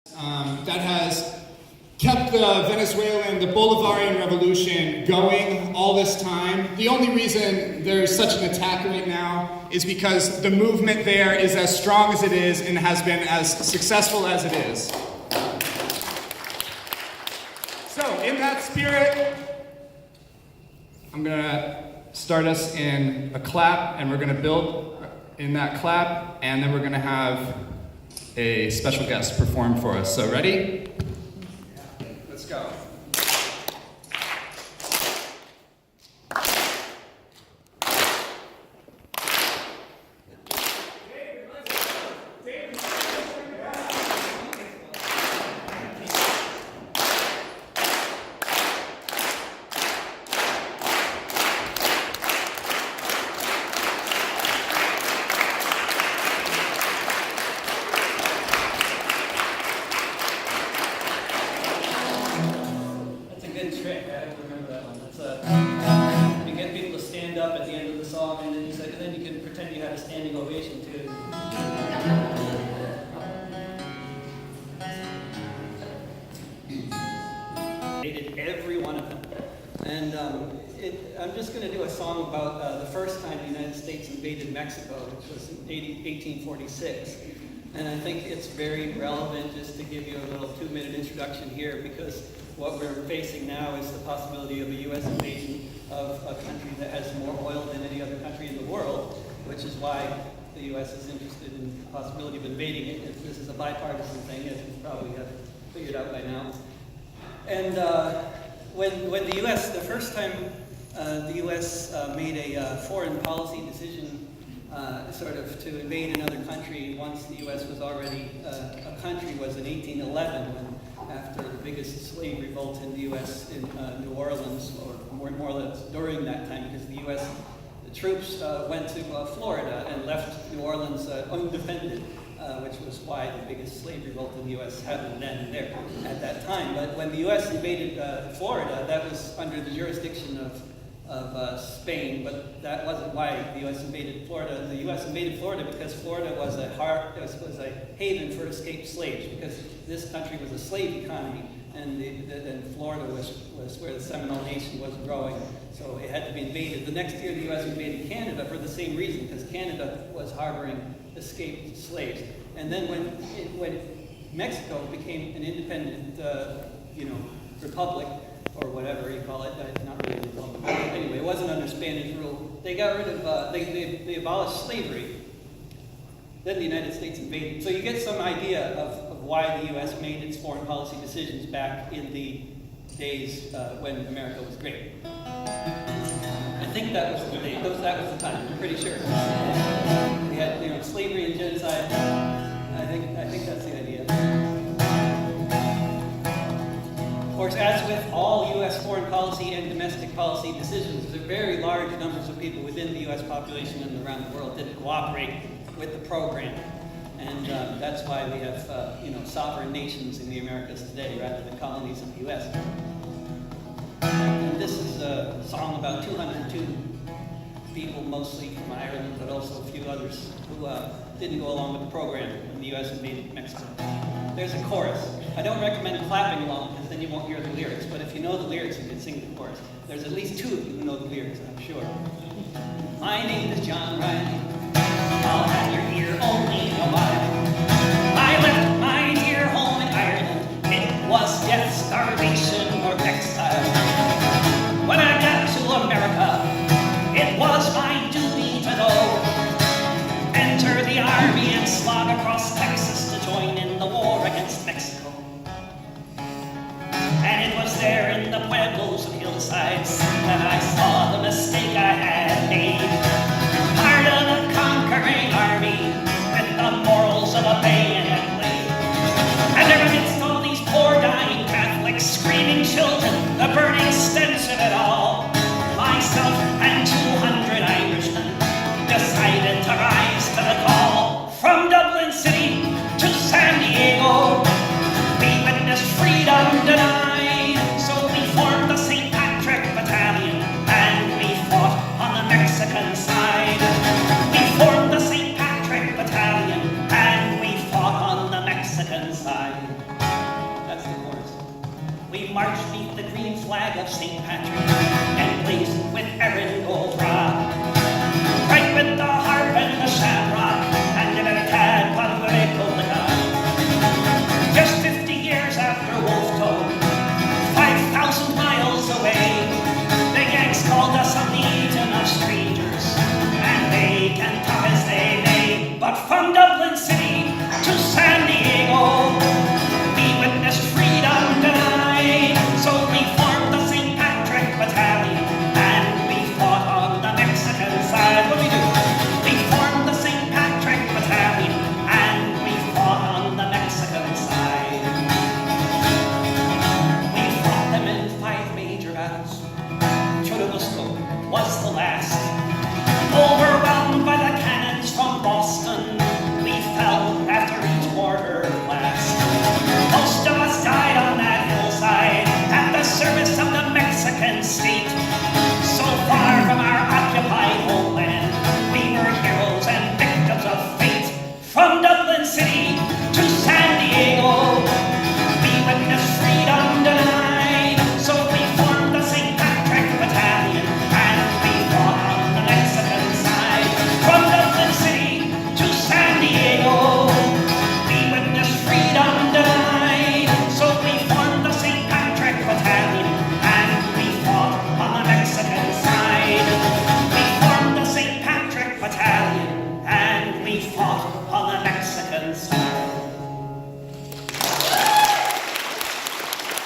that has kept the Venezuelan, the Bolivarian revolution going all this time. The only reason there's such an attack right now is because the movement there is as strong as it is and has been as successful as it is. So, in that spirit, I'm gonna start us in a clap, and we're gonna build in that clap, and then we're gonna have a special guest perform for us. So, ready? Let's go. Every one of them. And I'm just going to do a song about the first time the United States invaded Mexico, which was in 1846. And I think it's very relevant just to give you a little 2-minute introduction here, because what we're facing now is the possibility of a U.S. invasion of a country that has more oil than any other country in the world, which is why the U.S. is interested in the possibility of invading it. This is a bipartisan thing, as you probably have figured out by now. And when the U.S., the first time the U.S. made a foreign policy decision sort of to invade another country once the U.S. was already a country was in 1811, when after the biggest slave revolt in the U.S. in New Orleans, or more or less during that time, because the U.S. the troops went to Florida and left New Orleans undefended. Which was why the biggest slave revolt in the U.S. happened then and there at that time. But when the U.S. invaded Florida, that was under the jurisdiction of Spain, but that wasn't why the U.S. invaded Florida. The U.S. invaded Florida because Florida was a haven for escaped slaves, because this country was a slave economy, and Florida was where the Seminole Nation was growing, so it had to be invaded. The next year, the U.S. invaded Canada for the same reason, because Canada was harboring escaped slaves. And then when Mexico became an independent, republic, or whatever you call it, not really a republic, but anyway, it wasn't under Spanish rule. They got rid of, they abolished slavery. Then the United States invaded. So you get some idea of why the U.S. made its foreign policy decisions back in the days when America was great. I think that was the day. That was the time. I'm pretty sure. We had, slavery and genocide. I think that's the idea. Of course, as with all U.S. foreign policy and domestic policy decisions, there are very large numbers of people within the U.S. population and around the world that cooperate with the program. And that's why we have, sovereign nations in the Americas today rather than colonies of the U.S. And this is a song about 202 people, mostly from Ireland, but also a few others who didn't go along with the program when the U.S. invaded Mexico. There's a chorus. I don't recommend clapping along, because then you won't hear the lyrics, but if you know the lyrics, you can sing the chorus. There's at least 2 of you who know the lyrics, I'm sure. My name is John Riley. I'll have your ear only a while. I left my dear home in Ireland. It was death, starvation, or exile. When I got to America, it was my duty to go. Enter the army and slog across Texas to join in the war against Mexico. And it was there in the pueblos and hillsides that I saw the mistake I had made. Part of the conquering army with the morals of a bayonet blade. And there amidst all these poor dying Catholics, screaming children, the burning stench of it all, myself and 200 Irishmen decided to rise to the call. From Dublin City to San Diego, we witnessed freedom denied. So we formed the St. Patrick Battalion we marched beneath the green flag of St. Patrick and blazoned with Erin Gold Rock.